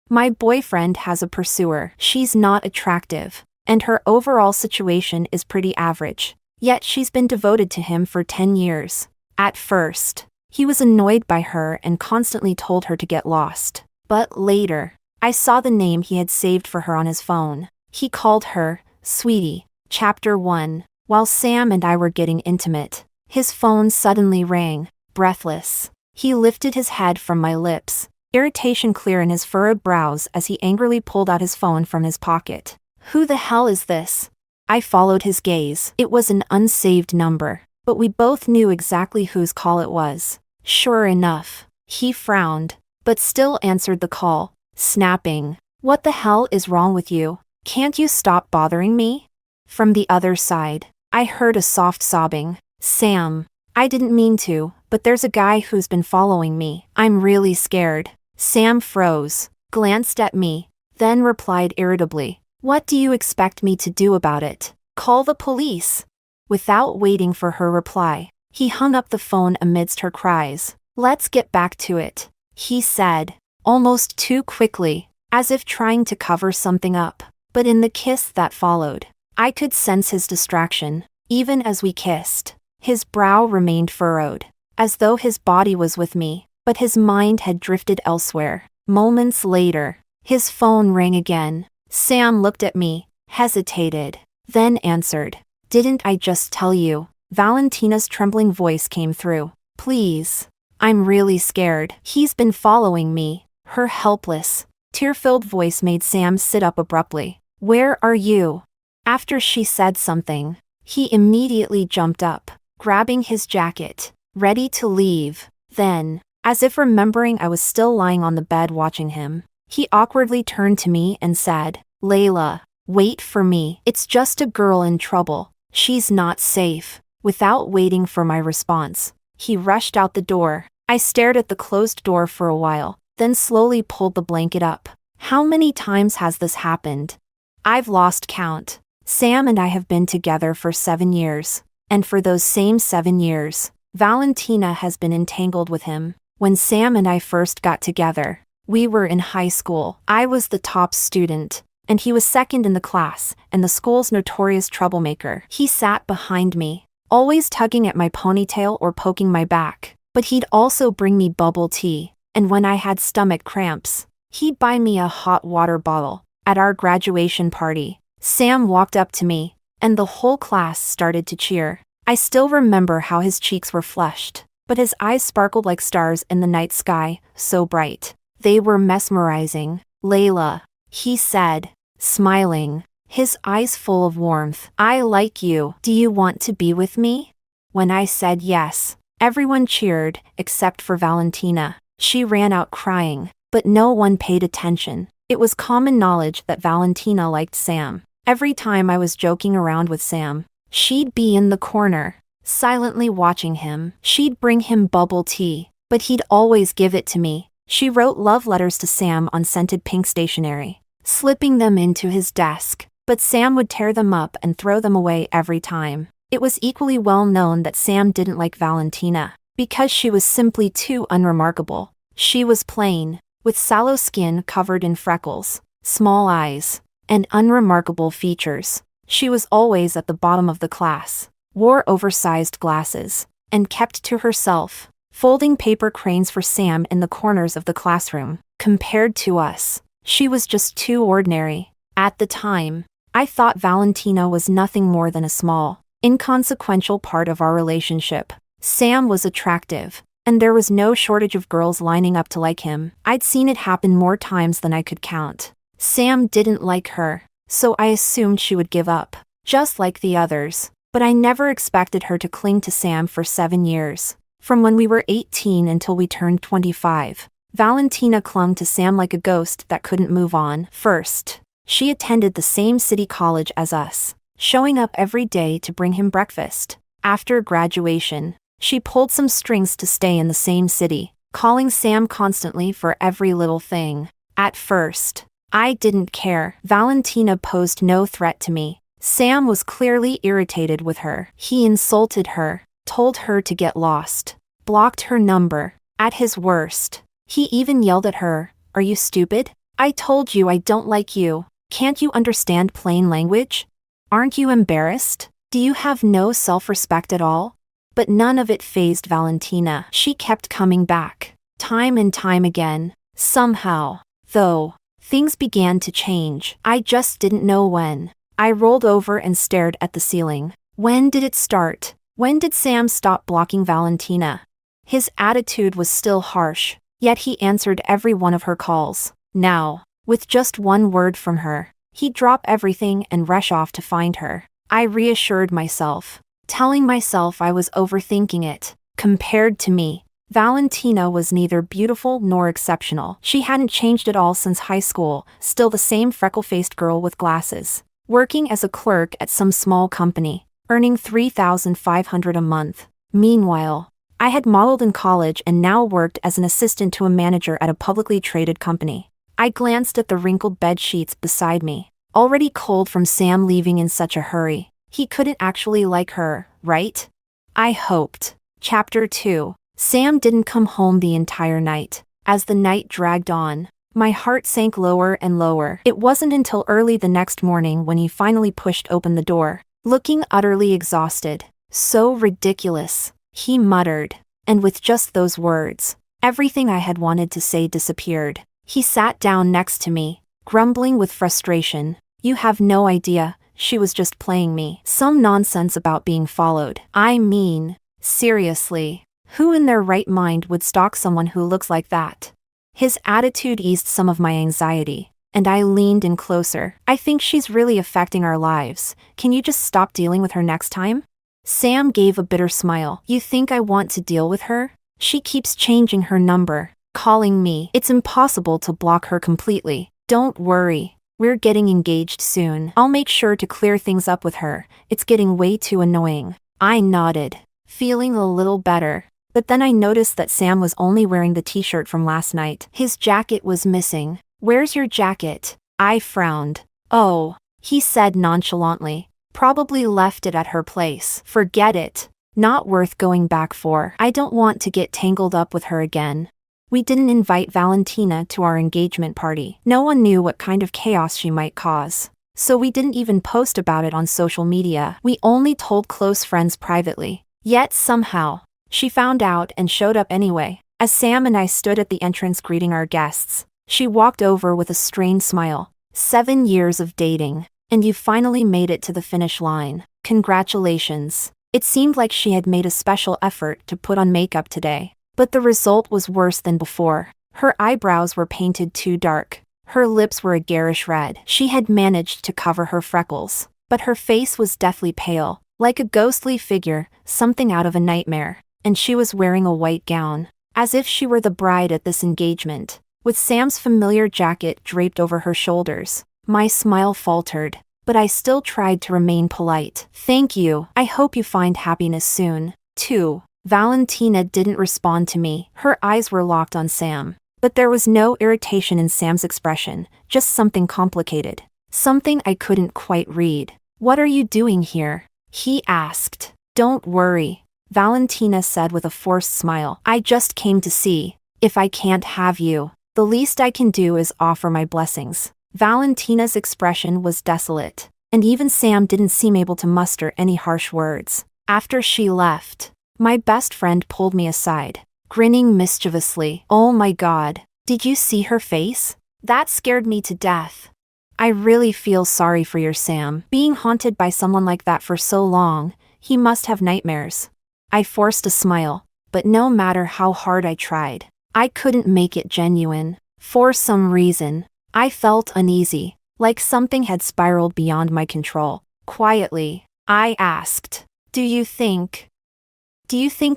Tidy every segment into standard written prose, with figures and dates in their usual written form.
My boyfriend has a pursuer. She's not attractive, and her overall situation is pretty average. Yet she's been devoted to him for 10 years. At first, he was annoyed by her and constantly told her to get lost. But later, I saw the name he had saved for her on his phone. He called her, Sweetie. Chapter 1. While Sam and I were getting intimate, his phone suddenly rang. Breathless, he lifted his head from my lips, irritation clear in his furrowed brows as he angrily pulled out his phone from his pocket. Who the hell is this? I followed his gaze. It was an unsaved number, but we both knew exactly whose call it was. Sure enough, he frowned, but still answered the call, snapping, "What the hell is wrong with you? Can't you stop bothering me?" From the other side, I heard a soft sobbing. Sam, I didn't mean to, but there's a guy who's been following me. I'm really scared. Sam froze, glanced at me, then replied irritably, "What do you expect me to do about it? Call the police." Without waiting for her reply, he hung up the phone amidst her cries. "Let's get back to it," he said, almost too quickly, as if trying to cover something up. But in the kiss that followed, I could sense his distraction. Even as we kissed, his brow remained furrowed, as though his body was with me, but his mind had drifted elsewhere. Moments later, his phone rang again. Sam looked at me, hesitated, then answered. "Didn't I just tell you?" Valentina's trembling voice came through. "Please. I'm really scared. He's been following me." Her helpless, tear-filled voice made Sam sit up abruptly. "Where are you?" After she said something, he immediately jumped up, grabbing his jacket, ready to leave. Then, as if remembering I was still lying on the bed watching him, he awkwardly turned to me and said, "Layla, wait for me. It's just a girl in trouble. She's not safe." Without waiting for my response, he rushed out the door. I stared at the closed door for a while, then slowly pulled the blanket up. How many times has this happened? I've lost count. Sam and I have been together for 7 years, and for those same 7 years, Valentina has been entangled with him. When Sam and I first got together, we were in high school. I was the top student, and he was second in the class and the school's notorious troublemaker. He sat behind me, always tugging at my ponytail or poking my back, but he'd also bring me bubble tea, and when I had stomach cramps, he'd buy me a hot water bottle. At our graduation party, Sam walked up to me, and the whole class started to cheer. I still remember how his cheeks were flushed, but his eyes sparkled like stars in the night sky, so bright. They were mesmerizing. "Layla," he said, smiling, his eyes full of warmth. "I like you. Do you want to be with me?" When I said yes, everyone cheered, except for Valentina. She ran out crying, but no one paid attention. It was common knowledge that Valentina liked Sam. Every time I was joking around with Sam, she'd be in the corner, silently watching him. She'd bring him bubble tea, but he'd always give it to me. She wrote love letters to Sam on scented pink stationery, slipping them into his desk, but Sam would tear them up and throw them away every time. It was equally well known that Sam didn't like Valentina, because she was simply too unremarkable. She was plain, with sallow skin covered in freckles, small eyes, and unremarkable features. She was always at the bottom of the class, wore oversized glasses, and kept to herself, folding paper cranes for Sam in the corners of the classroom. Compared to us, she was just too ordinary. At the time, I thought Valentina was nothing more than a small, inconsequential part of our relationship. Sam was attractive, and there was no shortage of girls lining up to like him. I'd seen it happen more times than I could count. Sam didn't like her, so I assumed she would give up, just like the others. But I never expected her to cling to Sam for 7 years. From when we were 18 until we turned 25, Valentina clung to Sam like a ghost that couldn't move on. First, she attended the same city college as us, showing up every day to bring him breakfast. After graduation, she pulled some strings to stay in the same city, calling Sam constantly for every little thing. At first, I didn't care. Valentina posed no threat to me. Sam was clearly irritated with her. He insulted her, told her to get lost, blocked her number. At his worst, he even yelled at her, "Are you stupid? I told you I don't like you. Can't you understand plain language? Aren't you embarrassed? Do you have no self-respect at all? But none of it fazed Valentina. She kept coming back, time and time again. Somehow, though, things began to change. I just didn't know when. I rolled over and stared at the ceiling. When did it start? When did Sam stop blocking Valentina? His attitude was still harsh, yet he answered every one of her calls. Now, with just one word from her, he'd drop everything and rush off to find her. I reassured myself, telling myself I was overthinking it. Compared to me, Valentina was neither beautiful nor exceptional. She hadn't changed at all since high school, still the same freckle-faced girl with glasses, working as a clerk at some small company, earning $3,500 a month. Meanwhile, I had modeled in college and now worked as an assistant to a manager at a publicly traded company. I glanced at the wrinkled bed sheets beside me, already cold from Sam leaving in such a hurry. He couldn't actually like her, right? I hoped. Chapter 2. Sam didn't come home the entire night. As the night dragged on, my heart sank lower and lower. It wasn't until early the next morning when he finally pushed open the door, looking utterly exhausted. So ridiculous, he muttered, and with just those words, everything I had wanted to say disappeared. He sat down next to me, grumbling with frustration. You have no idea, she was just playing me. Some nonsense about being followed. I mean, seriously, who in their right mind would stalk someone who looks like that? His attitude eased some of my anxiety, and I leaned in closer. I think she's really affecting our lives. Can you just stop dealing with her next time? Sam gave a bitter smile. You think I want to deal with her? She keeps changing her number, calling me. It's impossible to block her completely. Don't worry. We're getting engaged soon. I'll make sure to clear things up with her. It's getting way too annoying. I nodded, feeling a little better. But then I noticed that Sam was only wearing the t-shirt from last night. His jacket was missing. Where's your jacket? I frowned. Oh, he said nonchalantly. Probably left it at her place. Forget it. Not worth going back for. I don't want to get tangled up with her again. We didn't invite Valentina to our engagement party. No one knew what kind of chaos she might cause. So we didn't even post about it on social media. We only told close friends privately. Yet somehow, she found out and showed up anyway. As Sam and I stood at the entrance greeting our guests, she walked over with a strained smile. 7 years of dating, and you finally made it to the finish line. Congratulations. It seemed like she had made a special effort to put on makeup today. But the result was worse than before. Her eyebrows were painted too dark. Her lips were a garish red. She had managed to cover her freckles, but her face was deathly pale, like a ghostly figure, something out of a nightmare. And she was wearing a white gown, as if she were the bride at this engagement, with Sam's familiar jacket draped over her shoulders. My smile faltered, but I still tried to remain polite. Thank you. I hope you find happiness soon, too. Valentina didn't respond to me. Her eyes were locked on Sam. But there was no irritation in Sam's expression, just something complicated. Something I couldn't quite read. What are you doing here? He asked. Don't worry, Valentina said with a forced smile. I just came to see. If I can't have you, the least I can do is offer my blessings. Valentina's expression was desolate, and even Sam didn't seem able to muster any harsh words. After she left, my best friend pulled me aside, grinning mischievously. Oh my God, did you see her face? That scared me to death. I really feel sorry for your Sam. Being haunted by someone like that for so long, he must have nightmares. I forced a smile, but no matter how hard I tried, I couldn't make it genuine. For some reason, I felt uneasy, like something had spiraled beyond my control. Quietly, I asked, Do you think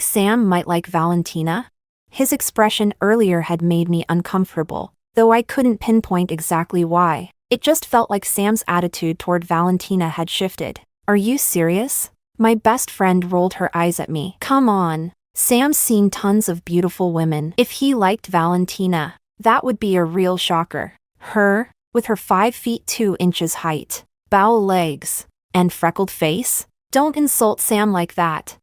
Sam might like Valentina? His expression earlier had made me uncomfortable, though I couldn't pinpoint exactly why. It just felt like Sam's attitude toward Valentina had shifted. Are you serious? My best friend rolled her eyes at me. Come on. Sam's seen tons of beautiful women. If he liked Valentina, that would be a real shocker. Her, with her 5 feet 2 inches height, bow legs, and freckled face? Don't insult Sam like that.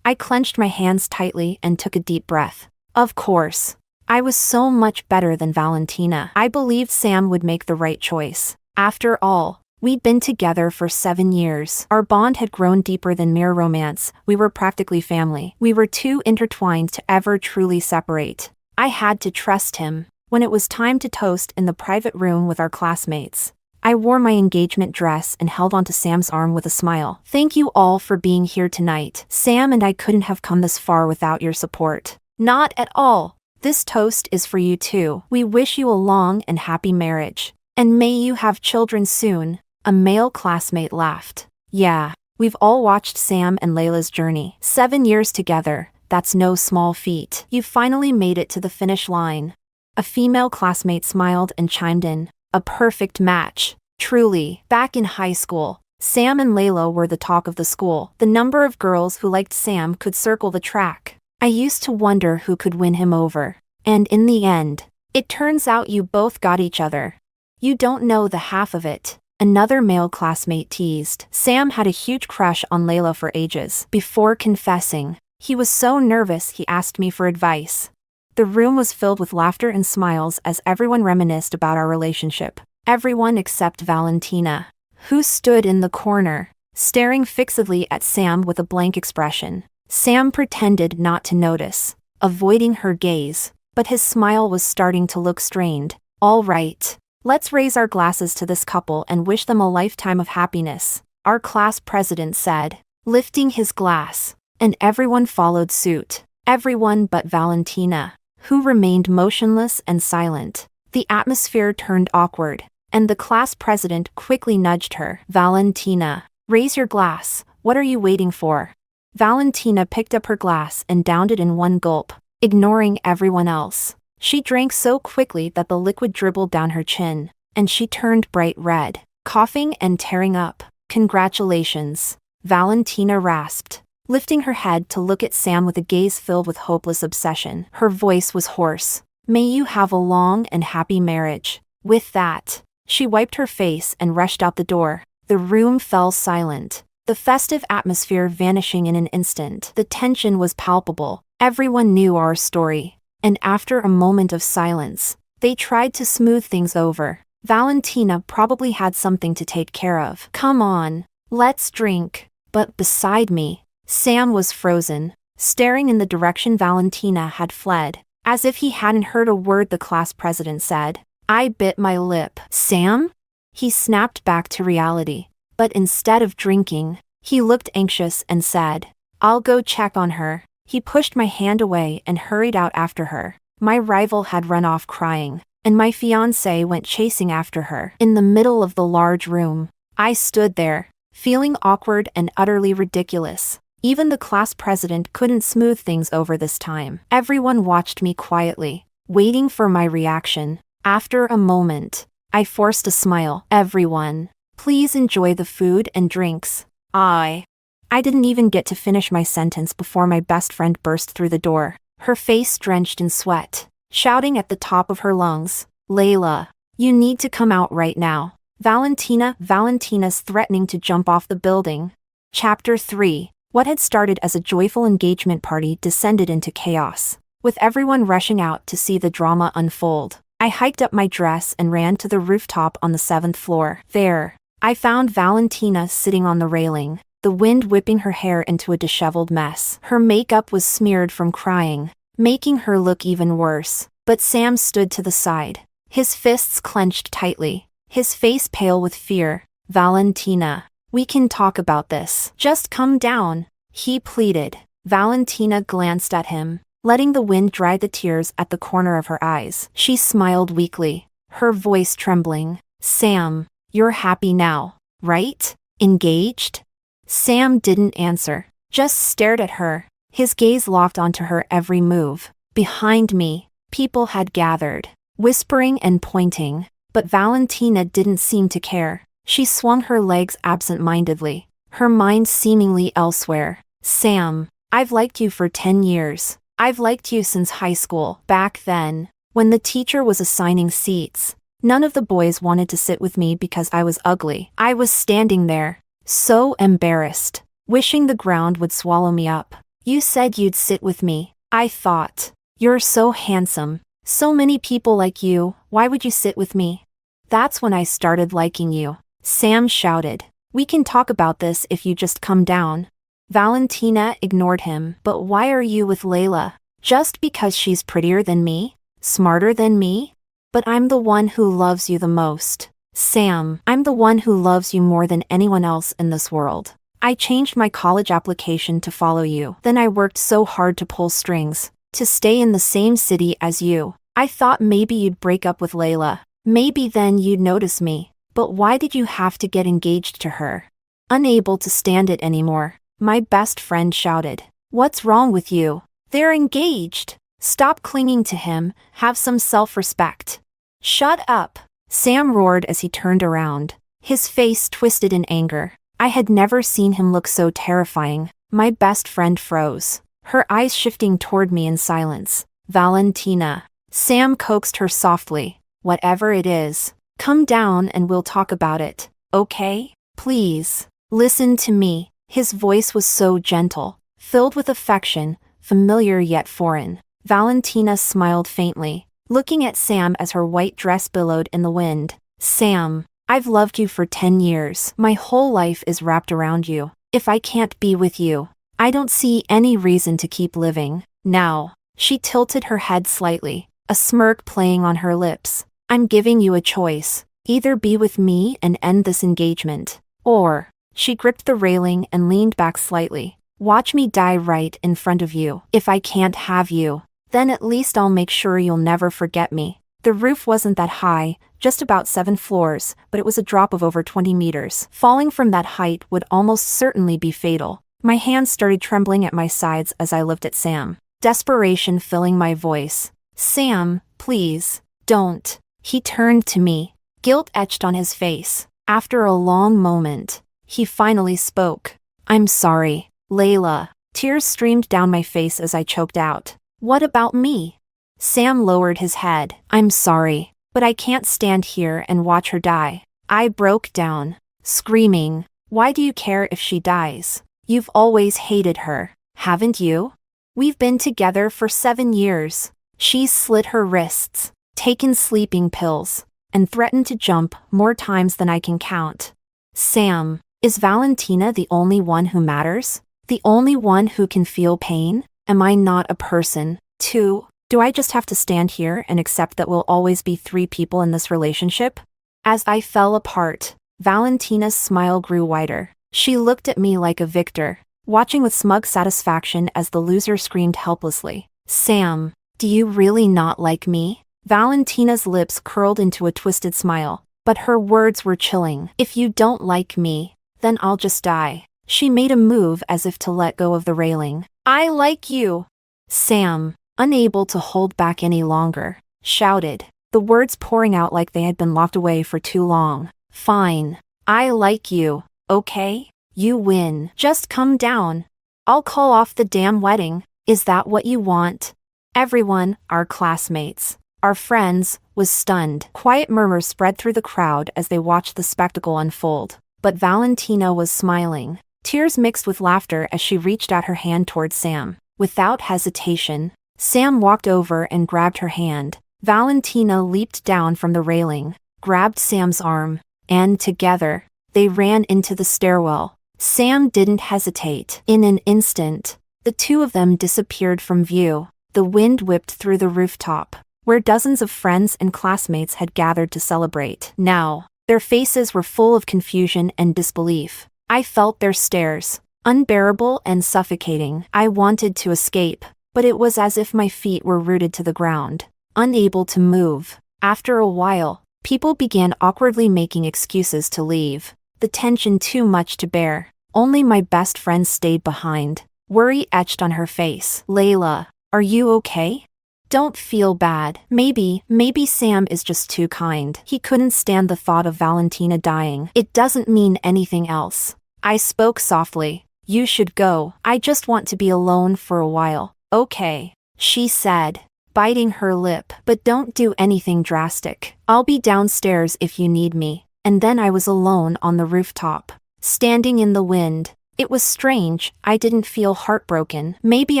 I clenched my hands tightly and took a deep breath. Of course. I was so much better than Valentina. I believed Sam would make the right choice. After all, we'd been together for 7 years. Our bond had grown deeper than mere romance. We were practically family. We were too intertwined to ever truly separate. I had to trust him. When it was time to toast in the private room with our classmates, I wore my engagement dress and held onto Sam's arm with a smile. Thank you all for being here tonight. Sam and I couldn't have come this far without your support. Not at all. This toast is for you too. We wish you a long and happy marriage. And may you have children soon. A male classmate laughed. Yeah, we've all watched Sam and Layla's journey. 7 years together, that's no small feat. You finally made it to the finish line. A female classmate smiled and chimed in. A perfect match. Truly. Back in high school, Sam and Layla were the talk of the school. The number of girls who liked Sam could circle the track. I used to wonder who could win him over. And in the end, it turns out you both got each other. You don't know the half of it. Another male classmate teased. Sam had a huge crush on Layla for ages. Before confessing, he was so nervous he asked me for advice. The room was filled with laughter and smiles as everyone reminisced about our relationship. Everyone except Valentina, who stood in the corner, staring fixedly at Sam with a blank expression. Sam pretended not to notice, avoiding her gaze, but his smile was starting to look strained. All right, let's raise our glasses to this couple and wish them a lifetime of happiness, our class president said, lifting his glass, and everyone followed suit. Everyone but Valentina, who remained motionless and silent. The atmosphere turned awkward, and the class president quickly nudged her. Valentina, raise your glass, what are you waiting for? Valentina picked up her glass and downed it in one gulp, ignoring everyone else. She drank so quickly that the liquid dribbled down her chin, and she turned bright red, coughing and tearing up. Congratulations, Valentina rasped, lifting her head to look at Sam with a gaze filled with hopeless obsession. Her voice was hoarse. May you have a long and happy marriage. With that, she wiped her face and rushed out the door. The room fell silent, the festive atmosphere vanishing in an instant. The tension was palpable. Everyone knew our story, and after a moment of silence, they tried to smooth things over. Valentina probably had something to take care of. Come on, let's drink. But beside me, Sam was frozen, staring in the direction Valentina had fled, as if he hadn't heard a word the class president said. I bit my lip. Sam? He snapped back to reality, but instead of drinking, he looked anxious and said, I'll go check on her. He pushed my hand away and hurried out after her. My rival had run off crying, and my fiancé went chasing after her. In the middle of the large room, I stood there, feeling awkward and utterly ridiculous. Even the class president couldn't smooth things over this time. Everyone watched me quietly, waiting for my reaction. After a moment, I forced a smile. Everyone, please enjoy the food and drinks. I didn't even get to finish my sentence before my best friend burst through the door, her face drenched in sweat, shouting at the top of her lungs, Layla, you need to come out right now. Valentina's threatening to jump off the building. Chapter 3. What had started as a joyful engagement party descended into chaos, with everyone rushing out to see the drama unfold. I hiked up my dress and ran to the rooftop on the 7th floor. There, I found Valentina sitting on the railing, the wind whipping her hair into a disheveled mess. Her makeup was smeared from crying, making her look even worse. But Sam stood to the side, his fists clenched tightly, his face pale with fear. Valentina, we can talk about this. Just come down, he pleaded. Valentina glanced at him, letting the wind dry the tears at the corner of her eyes. She smiled weakly, her voice trembling. Sam, you're happy now, right? Engaged? Sam didn't answer, just stared at her, his gaze locked onto her every move. Behind me, people had gathered, whispering and pointing, but Valentina didn't seem to care. She swung her legs absent-mindedly, her mind seemingly elsewhere. Sam, I've liked you for 10 years. I've liked you since high school. Back then, when the teacher was assigning seats, none of the boys wanted to sit with me because I was ugly. I was standing there, so embarrassed, wishing the ground would swallow me up. You said you'd sit with me. I thought, you're so handsome, So many people like you, why would you sit with me? That's when I started liking you. Sam shouted. We can talk about this if you just come down. Valentina ignored him. But why are you with Layla? Just because she's prettier than me? Smarter than me? But I'm the one who loves you the most. Sam, I'm the one who loves you more than anyone else in this world. I changed my college application to follow you. Then I worked so hard to pull strings, to stay in the same city as you. I thought maybe you'd break up with Layla. Maybe then you'd notice me. But why did you have to get engaged to her? Unable to stand it anymore, my best friend shouted. What's wrong with you? They're engaged. Stop clinging to him, have some self-respect. Shut up, Sam roared as he turned around, his face twisted in anger. I had never seen him look so terrifying. My best friend froze, her eyes shifting toward me in silence. Valentina. Sam coaxed her softly. Whatever it is, come down and we'll talk about it, okay? Please, listen to me. His voice was so gentle, filled with affection, familiar yet foreign. Valentina smiled faintly, looking at Sam as her white dress billowed in the wind. Sam, I've loved you for 10 years. My whole life is wrapped around you. If I can't be with you, I don't see any reason to keep living. Now, she tilted her head slightly, a smirk playing on her lips. I'm giving you a choice. Either be with me and end this engagement, or... She gripped the railing and leaned back slightly. Watch me die right in front of you. If I can't have you, then at least I'll make sure you'll never forget me. The roof wasn't that high, just about 7 floors, but it was a drop of over 20 meters. Falling from that height would almost certainly be fatal. My hands started trembling at my sides as I looked at Sam, desperation filling my voice. Sam, please, don't. He turned to me, guilt etched on his face. After a long moment, he finally spoke. I'm sorry, Layla. Tears streamed down my face as I choked out. What about me? Sam lowered his head. I'm sorry, but I can't stand here and watch her die. I broke down, screaming. Why do you care if she dies? You've always hated her, haven't you? We've been together for 7 years. She's slit her wrists, taken sleeping pills, and threatened to jump more times than I can count. Sam, is Valentina the only one who matters? The only one who can feel pain? Am I not a person, too? Do I just have to stand here and accept that we'll always be 3 people in this relationship? As I fell apart, Valentina's smile grew wider. She looked at me like a victor, watching with smug satisfaction as the loser screamed helplessly. Sam, do you really not like me? Valentina's lips curled into a twisted smile, but her words were chilling. If you don't like me, then I'll just die. She made a move as if to let go of the railing. I like you. Sam, unable to hold back any longer, shouted, the words pouring out like they had been locked away for too long. Fine. I like you, okay? You win. Just come down. I'll call off the damn wedding. Is that what you want? Everyone, our classmates, our friends, was stunned. Quiet murmurs spread through the crowd as they watched the spectacle unfold. But Valentina was smiling, tears mixed with laughter as she reached out her hand towards Sam. Without hesitation, Sam walked over and grabbed her hand. Valentina leaped down from the railing, grabbed Sam's arm, and together, they ran into the stairwell. Sam didn't hesitate. In an instant, the two of them disappeared from view. The wind whipped through the rooftop, where dozens of friends and classmates had gathered to celebrate. Now, their faces were full of confusion and disbelief. I felt their stares, unbearable and suffocating. I wanted to escape, but it was as if my feet were rooted to the ground, unable to move. After a while, people began awkwardly making excuses to leave, the tension too much to bear. Only my best friend stayed behind, worry etched on her face. Layla, are you okay? Don't feel bad. Maybe Sam is just too kind. He couldn't stand the thought of Valentina dying. It doesn't mean anything else. I spoke softly. You should go. I just want to be alone for a while. Okay, she said, biting her lip. But don't do anything drastic. I'll be downstairs if you need me. And then I was alone on the rooftop, standing in the wind. It was strange. I didn't feel heartbroken. Maybe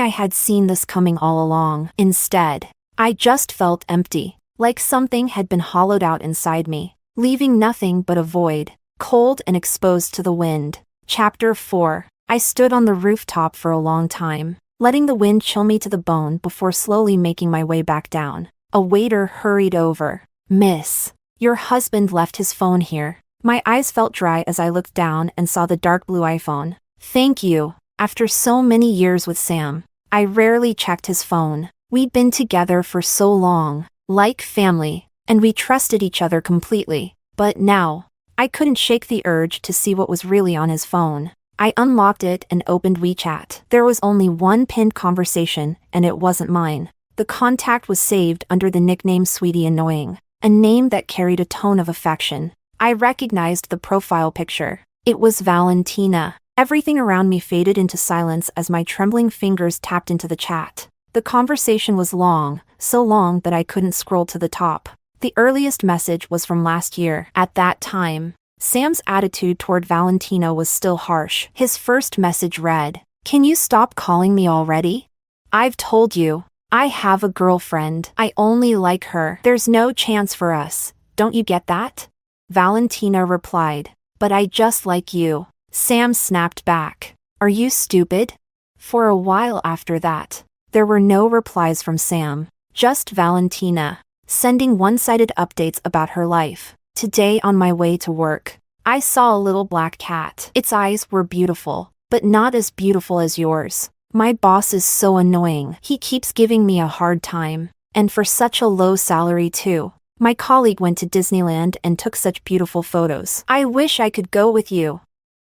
I had seen this coming all along. Instead, I just felt empty, like something had been hollowed out inside me, leaving nothing but a void, cold and exposed to the wind. Chapter 4. I stood on the rooftop for a long time, letting the wind chill me to the bone before slowly making my way back down. A waiter hurried over. "Miss, your husband left his phone here." My eyes felt dry as I looked down and saw the dark blue iPhone. "Thank you." After so many years with Sam, I rarely checked his phone. We'd been together for so long, like family, and we trusted each other completely. But now, I couldn't shake the urge to see what was really on his phone. I unlocked it and opened WeChat. There was only one pinned conversation, and it wasn't mine. The contact was saved under the nickname Sweetie Annoying, a name that carried a tone of affection. I recognized the profile picture. It was Valentina. Everything around me faded into silence as my trembling fingers tapped into the chat. The conversation was long, so long that I couldn't scroll to the top. The earliest message was from last year. At that time, Sam's attitude toward Valentina was still harsh. His first message read, "Can you stop calling me already? I've told you, I have a girlfriend. I only like her. There's no chance for us. Don't you get that?" Valentina replied, "But I just like you." Sam snapped back, "Are you stupid?" For a while after that, there were no replies from Sam, just Valentina, sending one-sided updates about her life. Today on my way to work, I saw a little black cat. Its eyes were beautiful, but not as beautiful as yours. My boss is so annoying. He keeps giving me a hard time. And for such a low salary too. My colleague went to Disneyland and took such beautiful photos. I wish I could go with you.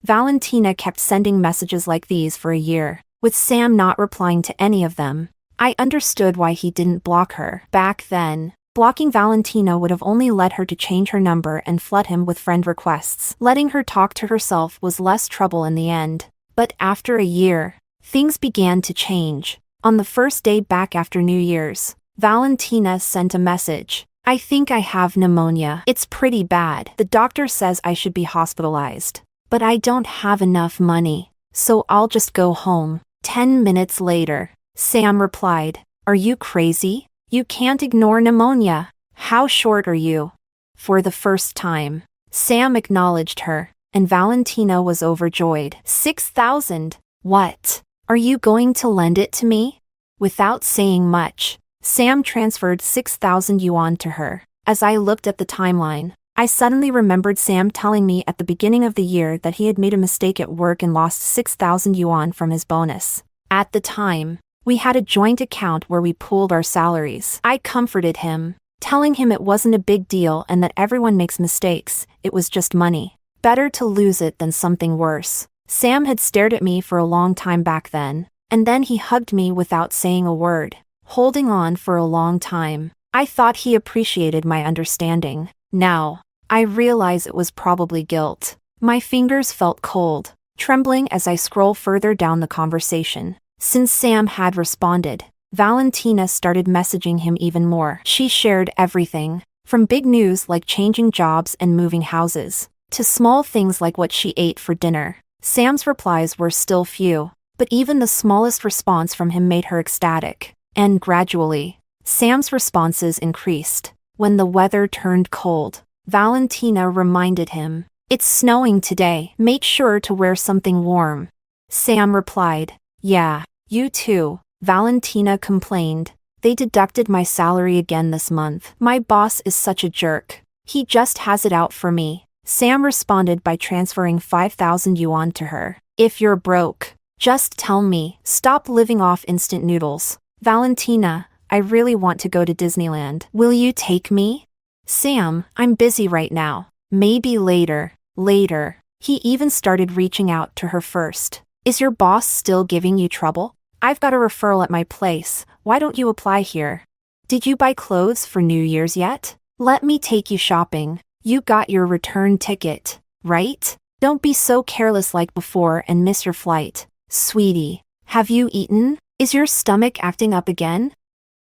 Valentina kept sending messages like these for a year, with Sam not replying to any of them. I understood why he didn't block her. Back then, blocking Valentina would have only led her to change her number and flood him with friend requests. Letting her talk to herself was less trouble in the end. But after a year, things began to change. On the first day back after New Year's, Valentina sent a message. "I think I have pneumonia. It's pretty bad. The doctor says I should be hospitalized. But I don't have enough money, so I'll just go home." 10 minutes later, Sam replied, "Are you crazy? You can't ignore pneumonia. How short are you?" For the first time, Sam acknowledged her, and Valentina was overjoyed. 6,000. What? Are you going to lend it to me? Without saying much, Sam transferred 6,000 yuan to her. As I looked at the timeline, I suddenly remembered Sam telling me at the beginning of the year that he had made a mistake at work and lost 6,000 yuan from his bonus. At the time, we had a joint account where we pooled our salaries. I comforted him, telling him it wasn't a big deal and that everyone makes mistakes, it was just money. Better to lose it than something worse. Sam had stared at me for a long time back then, and then he hugged me without saying a word, holding on for a long time. I thought he appreciated my understanding. Now, I realize it was probably guilt. My fingers felt cold, trembling as I scroll further down the conversation. Since Sam had responded, Valentina started messaging him even more. She shared everything, from big news like changing jobs and moving houses, to small things like what she ate for dinner. Sam's replies were still few, but even the smallest response from him made her ecstatic. And gradually, Sam's responses increased. When the weather turned cold, Valentina reminded him, "It's snowing today. Make sure to wear something warm." Sam replied, "Yeah, you too." Valentina complained, "They deducted my salary again this month. My boss is such a jerk. He just has it out for me." Sam responded by transferring 5,000 yuan to her. "If you're broke, just tell me. Stop living off instant noodles." "Valentina, I really want to go to Disneyland. Will you take me?" "Sam, I'm busy right now. Maybe later." Later, he even started reaching out to her first. "Is your boss still giving you trouble? I've got a referral at my place. Why don't you apply here? Did you buy clothes for New Year's yet? Let me take you shopping. You got your return ticket, right? Don't be so careless like before and miss your flight. Sweetie, have you eaten? Is your stomach acting up again?"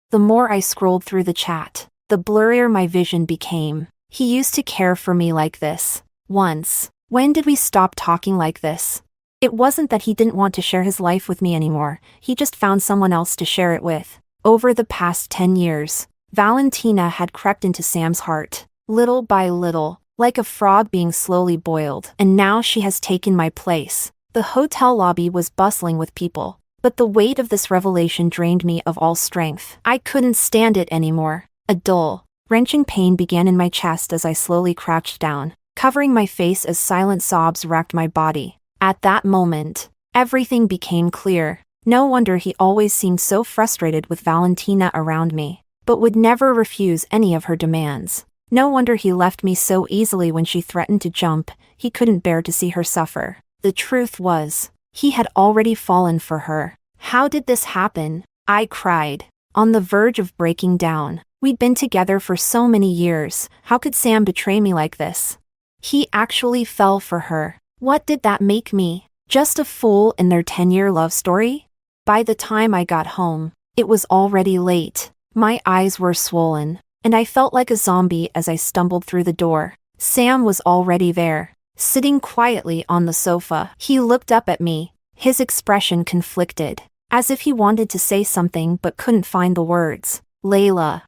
The more I scrolled through the chat, the blurrier my vision became. He used to care for me like this. Once. When did we stop talking like this? It wasn't that he didn't want to share his life with me anymore, he just found someone else to share it with. Over the past 10 years, Valentina had crept into Sam's heart, little by little, like a frog being slowly boiled. And now she has taken my place. The hotel lobby was bustling with people, but the weight of this revelation drained me of all strength. I couldn't stand it anymore. A dull, wrenching pain began in my chest as I slowly crouched down, covering my face as silent sobs racked my body. At that moment, everything became clear. No wonder he always seemed so frustrated with Valentina around me, but would never refuse any of her demands. No wonder he left me so easily when she threatened to jump. He couldn't bear to see her suffer. The truth was, he had already fallen for her. How did this happen? I cried, on the verge of breaking down. We'd been together for so many years. How could Sam betray me like this? He actually fell for her. What did that make me? Just a fool in their 10-year love story? By the time I got home, it was already late. My eyes were swollen, and I felt like a zombie as I stumbled through the door. Sam was already there, sitting quietly on the sofa. He looked up at me, his expression conflicted, as if he wanted to say something but couldn't find the words. Layla,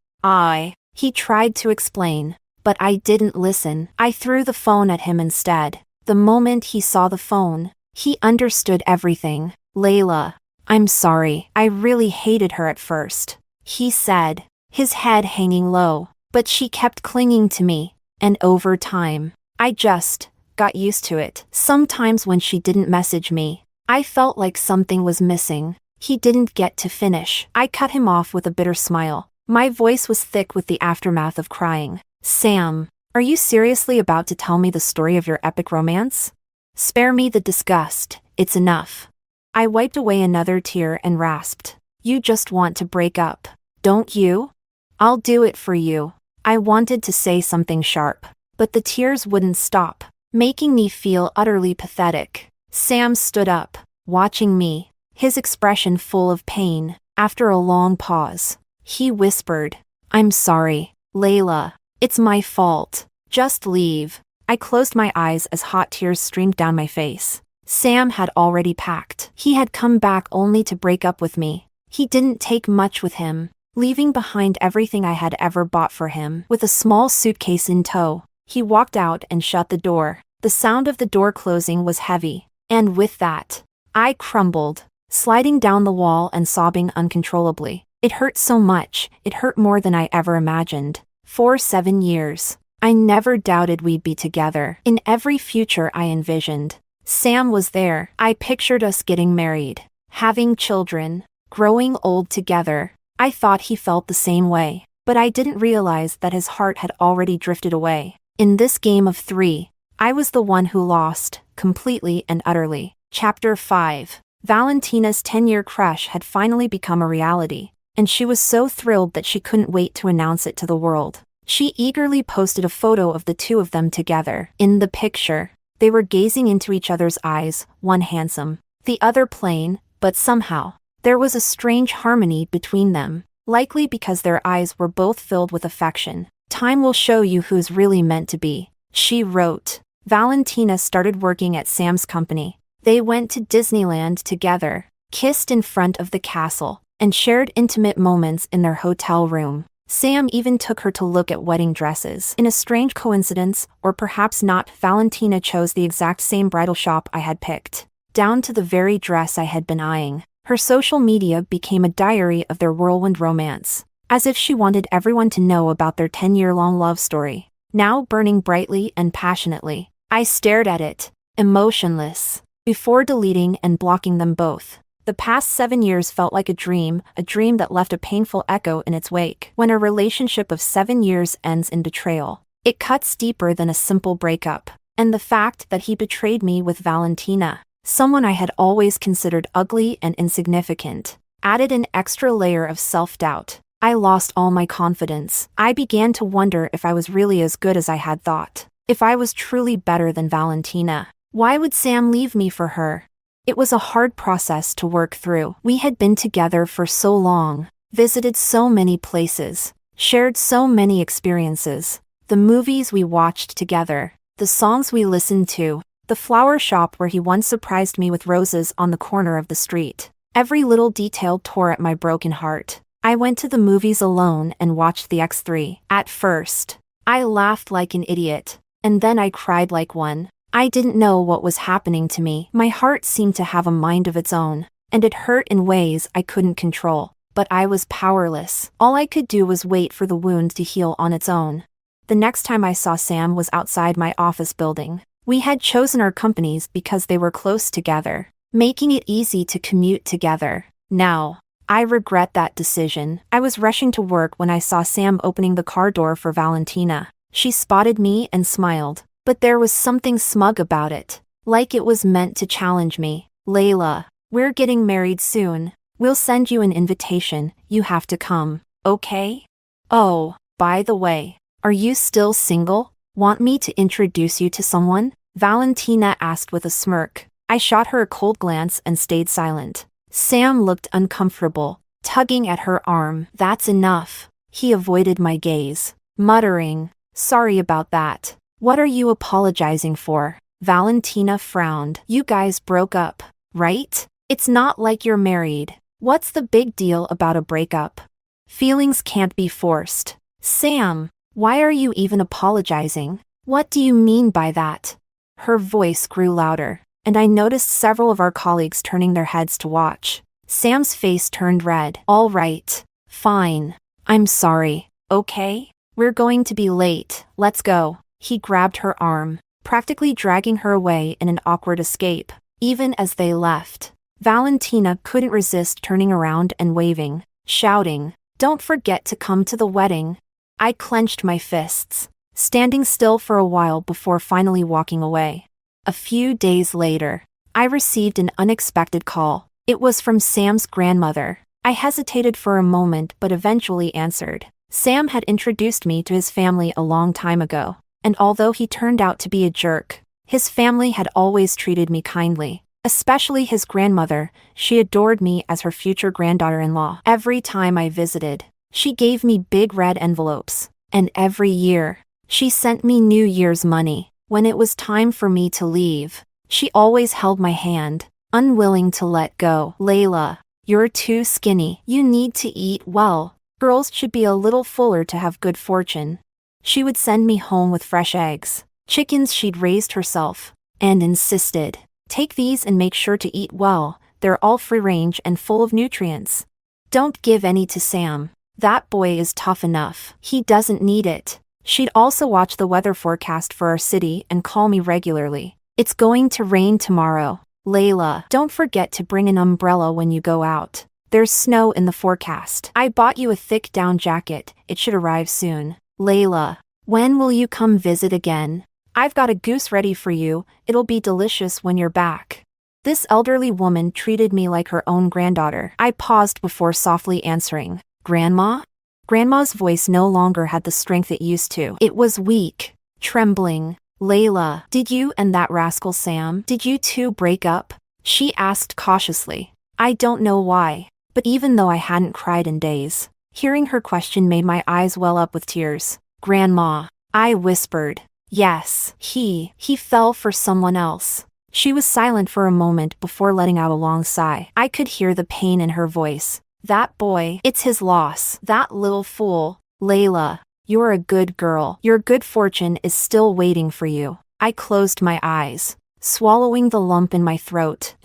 he tried to explain, but I didn't listen. I threw the phone at him instead. The moment he saw the phone, he understood everything. Layla, I'm sorry. I really hated her at first, he said, his head hanging low, but she kept clinging to me, and over time, I just got used to it. Sometimes when she didn't message me, I felt like something was missing. He didn't get to finish. I cut him off with a bitter smile. My voice was thick with the aftermath of crying. Sam, are you seriously about to tell me the story of your epic romance? Spare me the disgust, it's enough. I wiped away another tear and rasped. You just want to break up, don't you? I'll do it for you. I wanted to say something sharp, but the tears wouldn't stop, making me feel utterly pathetic. Sam stood up, watching me, his expression full of pain. After a long pause, he whispered, I'm sorry, Layla. It's my fault. Just leave. I closed my eyes as hot tears streamed down my face. Sam had already packed. He had come back only to break up with me. He didn't take much with him, leaving behind everything I had ever bought for him. With a small suitcase in tow, he walked out and shut the door. The sound of the door closing was heavy, and with that, I crumbled, sliding down the wall and sobbing uncontrollably. It hurt so much, it hurt more than I ever imagined. For 7 years, I never doubted we'd be together. In every future I envisioned, Sam was there. I pictured us getting married, having children, growing old together. I thought he felt the same way, but I didn't realize that his heart had already drifted away. In this game of 3, I was the one who lost, completely and utterly. Chapter 5. Valentina's 10-year crush had finally become a reality, and she was so thrilled that she couldn't wait to announce it to the world. She eagerly posted a photo of the two of them together. In the picture, they were gazing into each other's eyes, one handsome, the other plain, but somehow, there was a strange harmony between them, likely because their eyes were both filled with affection. Time will show you who's really meant to be, she wrote. Valentina started working at Sam's company. They went to Disneyland together, kissed in front of the castle, and shared intimate moments in their hotel room. Sam even took her to look at wedding dresses. In a strange coincidence, or perhaps not, Valentina chose the exact same bridal shop I had picked, down to the very dress I had been eyeing. Her social media became a diary of their whirlwind romance, as if she wanted everyone to know about their 10-year-long love story, now burning brightly and passionately. I stared at it, emotionless, before deleting and blocking them both. The past 7 years felt like a dream that left a painful echo in its wake. When a relationship of 7 years ends in betrayal, it cuts deeper than a simple breakup. And the fact that he betrayed me with Valentina, someone I had always considered ugly and insignificant, added an extra layer of self-doubt. I lost all my confidence. I began to wonder if I was really as good as I had thought. If I was truly better than Valentina. Why would Sam leave me for her? It was a hard process to work through. We had been together for so long, visited so many places, shared so many experiences. The movies we watched together, the songs we listened to, the flower shop where he once surprised me with roses on the corner of the street. Every little detail tore at my broken heart. I went to the movies alone and watched the X3. At first, I laughed like an idiot, and then I cried like one. I didn't know what was happening to me. My heart seemed to have a mind of its own, and it hurt in ways I couldn't control. But I was powerless. All I could do was wait for the wound to heal on its own. The next time I saw Sam was outside my office building. We had chosen our companies because they were close together, making it easy to commute together. Now, I regret that decision. I was rushing to work when I saw Sam opening the car door for Valentina. She spotted me and smiled, but there was something smug about it, like it was meant to challenge me. Layla, we're getting married soon. We'll send you an invitation, you have to come, okay? Oh, by the way, are you still single? Want me to introduce you to someone? Valentina asked with a smirk. I shot her a cold glance and stayed silent. Sam looked uncomfortable, tugging at her arm. That's enough. He avoided my gaze, muttering, sorry about that. What are you apologizing for? Valentina frowned. You guys broke up, right? It's not like you're married. What's the big deal about a breakup? Feelings can't be forced. Sam, why are you even apologizing? What do you mean by that? Her voice grew louder, and I noticed several of our colleagues turning their heads to watch. Sam's face turned red. All right, fine. I'm sorry, okay? We're going to be late, let's go. He grabbed her arm, practically dragging her away in an awkward escape. Even as they left, Valentina couldn't resist turning around and waving, shouting, "Don't forget to come to the wedding." I clenched my fists, standing still for a while before finally walking away. A few days later, I received an unexpected call. It was from Sam's grandmother. I hesitated for a moment but eventually answered. Sam had introduced me to his family a long time ago, and although he turned out to be a jerk, his family had always treated me kindly. Especially his grandmother, she adored me as her future granddaughter-in-law. Every time I visited, she gave me big red envelopes, and every year, she sent me New Year's money. When it was time for me to leave, she always held my hand, unwilling to let go. Layla, you're too skinny. You need to eat well. Girls should be a little fuller to have good fortune. She would send me home with fresh eggs, chickens she'd raised herself, and insisted, take these and make sure to eat well, they're all free-range and full of nutrients. Don't give any to Sam. That boy is tough enough. He doesn't need it. She'd also watch the weather forecast for our city and call me regularly. It's going to rain tomorrow. Layla, don't forget to bring an umbrella when you go out. There's snow in the forecast. I bought you a thick down jacket. It should arrive soon. Layla, when will you come visit again? I've got a goose ready for you. It'll be delicious when you're back. This elderly woman treated me like her own granddaughter. I paused before softly answering. Grandma? Grandma's voice no longer had the strength it used to. It was weak, trembling. Layla, did you and that rascal Sam, did you two break up? She asked cautiously. I don't know why, but even though I hadn't cried in days, hearing her question made my eyes well up with tears. Grandma, I whispered. Yes, he fell for someone else. She was silent for a moment before letting out a long sigh. I could hear the pain in her voice. That boy, it's his loss. That little fool. Layla, you're a good girl. Your good fortune is still waiting for you. I closed my eyes, swallowing the lump in my throat.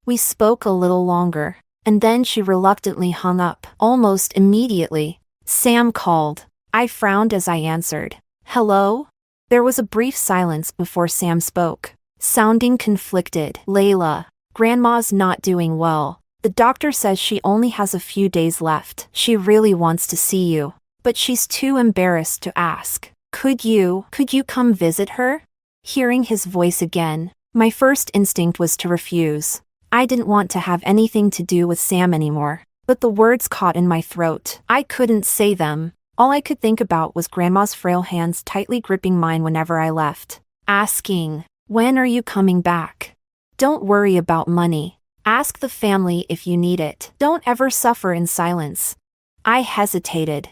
We spoke a little longer, and then she reluctantly hung up. Almost immediately, Sam called. I frowned as I answered. Hello? There was a brief silence before Sam spoke, sounding conflicted. Layla, Grandma's not doing well. The doctor says she only has a few days left. She really wants to see you, but she's too embarrassed to ask. Could you come visit her? Hearing his voice again, my first instinct was to refuse. I didn't want to have anything to do with Sam anymore, but the words caught in my throat. I couldn't say them. All I could think about was Grandma's frail hands tightly gripping mine whenever I left, asking, when are you coming back? Don't worry about money. Ask the family if you need it. Don't ever suffer in silence. I hesitated.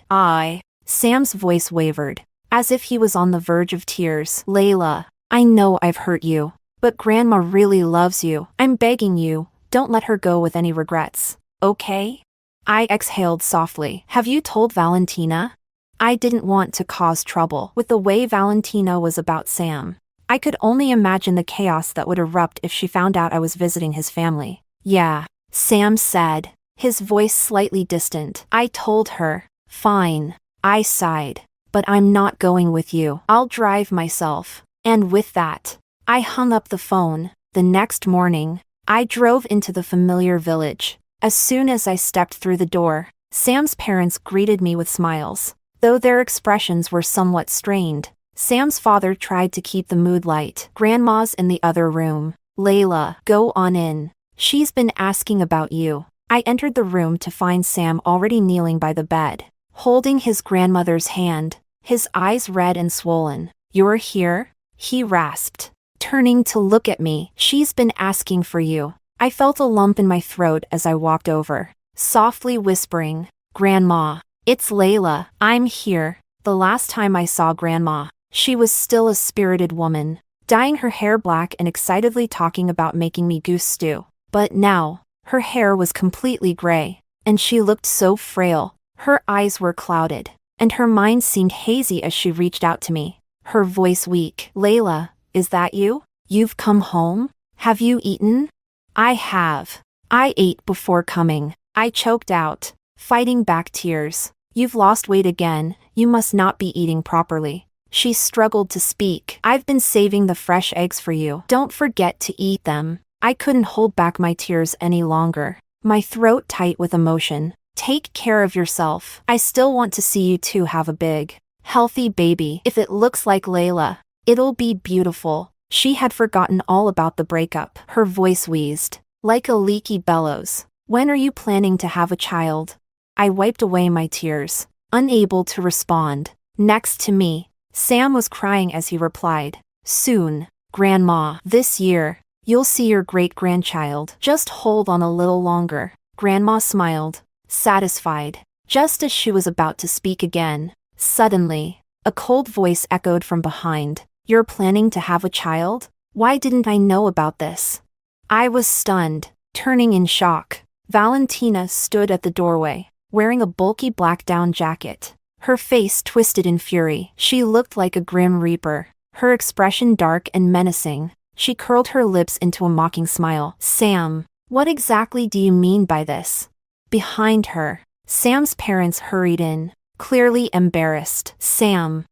Sam's voice wavered, as if he was on the verge of tears. Layla, I know I've hurt you, but Grandma really loves you. I'm begging you, don't let her go with any regrets, okay? I exhaled softly. Have you told Valentina? I didn't want to cause trouble with the way Valentina was about Sam. I could only imagine the chaos that would erupt if she found out I was visiting his family. Yeah, Sam said, his voice slightly distant. I told her. Fine. I sighed. But I'm not going with you. I'll drive myself. And with that, I hung up the phone. The next morning, I drove into the familiar village. As soon as I stepped through the door, Sam's parents greeted me with smiles. Though their expressions were somewhat strained, Sam's father tried to keep the mood light. Grandma's in the other room. Layla, go on in. She's been asking about you. I entered the room to find Sam already kneeling by the bed, holding his grandmother's hand, his eyes red and swollen. You're here? He rasped, turning to look at me. She's been asking for you. I felt a lump in my throat as I walked over, softly whispering, Grandma, it's Layla. I'm here. The last time I saw Grandma, she was still a spirited woman, dyeing her hair black and excitedly talking about making me goose stew. But now, her hair was completely gray, and she looked so frail. Her eyes were clouded, and her mind seemed hazy as she reached out to me, her voice weak. Layla, is that you? You've come home? Have you eaten? I have. I ate before coming. I choked out, fighting back tears. You've lost weight again. You must not be eating properly. She struggled to speak. I've been saving the fresh eggs for you. Don't forget to eat them. I couldn't hold back my tears any longer, my throat tight with emotion. Take care of yourself. I still want to see you two have a big, healthy baby. If it looks like Layla, it'll be beautiful. She had forgotten all about the breakup. Her voice wheezed, like a leaky bellows. When are you planning to have a child? I wiped away my tears, unable to respond. Next to me, Sam was crying as he replied, Soon, Grandma. This year, you'll see your great-grandchild. Just hold on a little longer. Grandma smiled, satisfied. Just as she was about to speak again, suddenly, a cold voice echoed from behind. You're planning to have a child? Why didn't I know about this? I was stunned, turning in shock. Valentina stood at the doorway, wearing a bulky black down jacket. Her face twisted in fury. She looked like a grim reaper, her expression dark and menacing. She curled her lips into a mocking smile. Sam, what exactly do you mean by this? Behind her, Sam's parents hurried in, clearly embarrassed. Sam,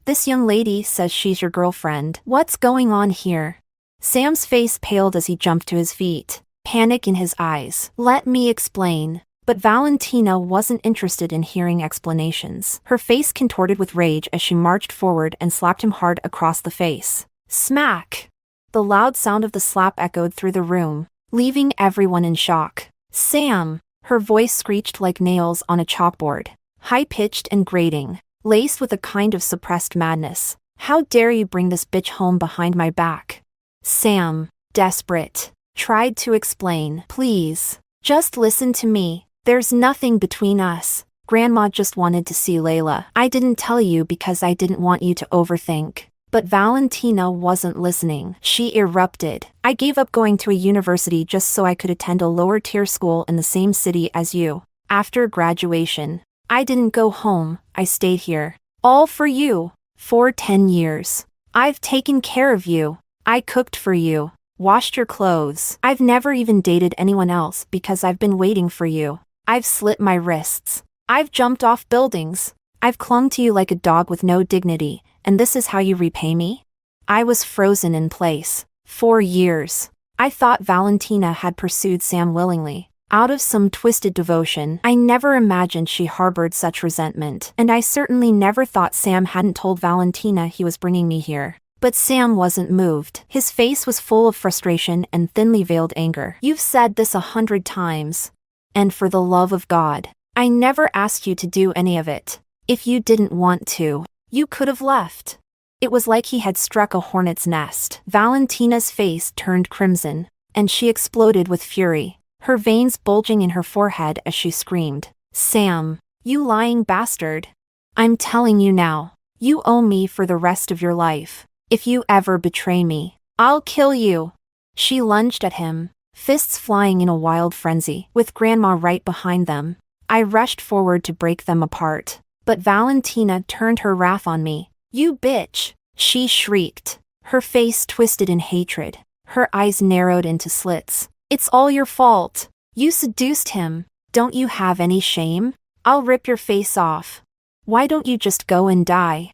this young lady says she's your girlfriend. What's going on here? Sam's face paled as he jumped to his feet, panic in his eyes. Let me explain. But Valentina wasn't interested in hearing explanations. Her face contorted with rage as she marched forward and slapped him hard across the face. Smack! The loud sound of the slap echoed through the room, leaving everyone in shock. Sam! Her voice screeched like nails on a chalkboard, high-pitched and grating, laced with a kind of suppressed madness. How dare you bring this bitch home behind my back? Sam, desperate, tried to explain. Please, just listen to me. There's nothing between us. Grandma just wanted to see Layla. I didn't tell you because I didn't want you to overthink. But Valentina wasn't listening. She erupted. I gave up going to a university just so I could attend a lower-tier school in the same city as you. After graduation, I didn't go home. I stayed here. All for you. For 10 years. I've taken care of you. I cooked for you. Washed your clothes. I've never even dated anyone else because I've been waiting for you. I've slit my wrists. I've jumped off buildings. I've clung to you like a dog with no dignity, and this is how you repay me? I was frozen in place. 4 years. I thought Valentina had pursued Sam willingly, out of some twisted devotion. I never imagined she harbored such resentment, and I certainly never thought Sam hadn't told Valentina he was bringing me here. But Sam wasn't moved. His face was full of frustration and thinly veiled anger. You've said this 100 times. And for the love of God, I never asked you to do any of it. If you didn't want to, you could have left. It was like he had struck a hornet's nest. Valentina's face turned crimson, and she exploded with fury, her veins bulging in her forehead as she screamed, Sam, you lying bastard. I'm telling you now, you owe me for the rest of your life. If you ever betray me, I'll kill you. She lunged at him, fists flying in a wild frenzy, with Grandma right behind them. I rushed forward to break them apart. But Valentina turned her wrath on me. "You bitch!" she shrieked, her face twisted in hatred, her eyes narrowed into slits. "It's all your fault. You seduced him. Don't you have any shame? I'll rip your face off. Why don't you just go and die?"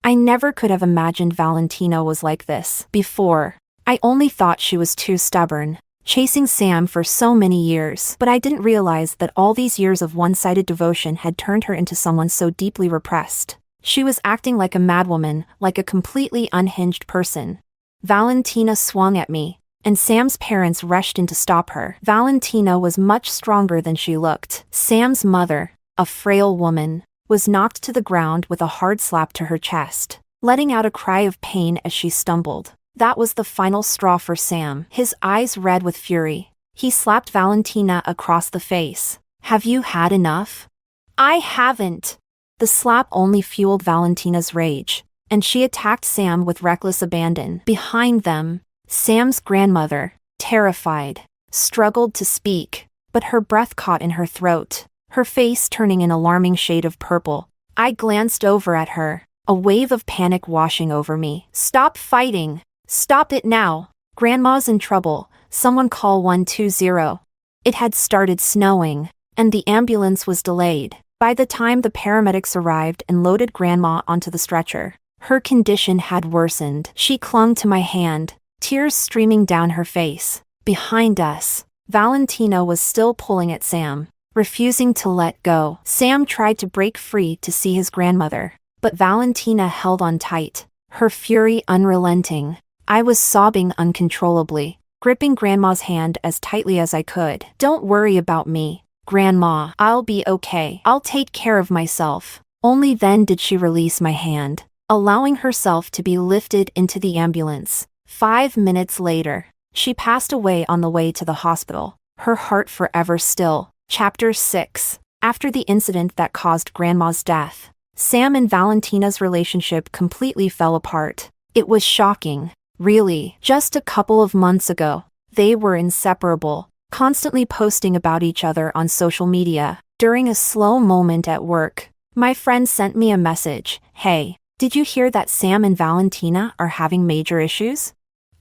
I never could have imagined Valentina was like this before. I only thought she was too stubborn, chasing Sam for so many years, but I didn't realize that all these years of one-sided devotion had turned her into someone so deeply repressed. She was acting like a madwoman, like a completely unhinged person. Valentina swung at me, and Sam's parents rushed in to stop her. Valentina was much stronger than she looked. Sam's mother, a frail woman, was knocked to the ground with a hard slap to her chest, letting out a cry of pain as she stumbled. That was the final straw for Sam, his eyes red with fury. He slapped Valentina across the face. "Have you had enough?" "I haven't." The slap only fueled Valentina's rage, and she attacked Sam with reckless abandon. Behind them, Sam's grandmother, terrified, struggled to speak, but her breath caught in her throat, her face turning an alarming shade of purple. I glanced over at her, a wave of panic washing over me. "Stop fighting! Stop it now! Grandma's in trouble, someone call 120. It had started snowing, and the ambulance was delayed. By the time the paramedics arrived and loaded Grandma onto the stretcher, her condition had worsened. She clung to my hand, tears streaming down her face. Behind us, Valentina was still pulling at Sam, refusing to let go. Sam tried to break free to see his grandmother, but Valentina held on tight, her fury unrelenting. I was sobbing uncontrollably, gripping Grandma's hand as tightly as I could. "Don't worry about me, Grandma. I'll be okay. I'll take care of myself." Only then did she release my hand, allowing herself to be lifted into the ambulance. 5 minutes later, she passed away on the way to the hospital, her heart forever still. Chapter 6. After the incident that caused Grandma's death, Sam and Valentina's relationship completely fell apart. It was shocking, really. Just a couple of months ago, they were inseparable, constantly posting about each other on social media. During a slow moment at work, my friend sent me a message. "Hey, did you hear that Sam and Valentina are having major issues?"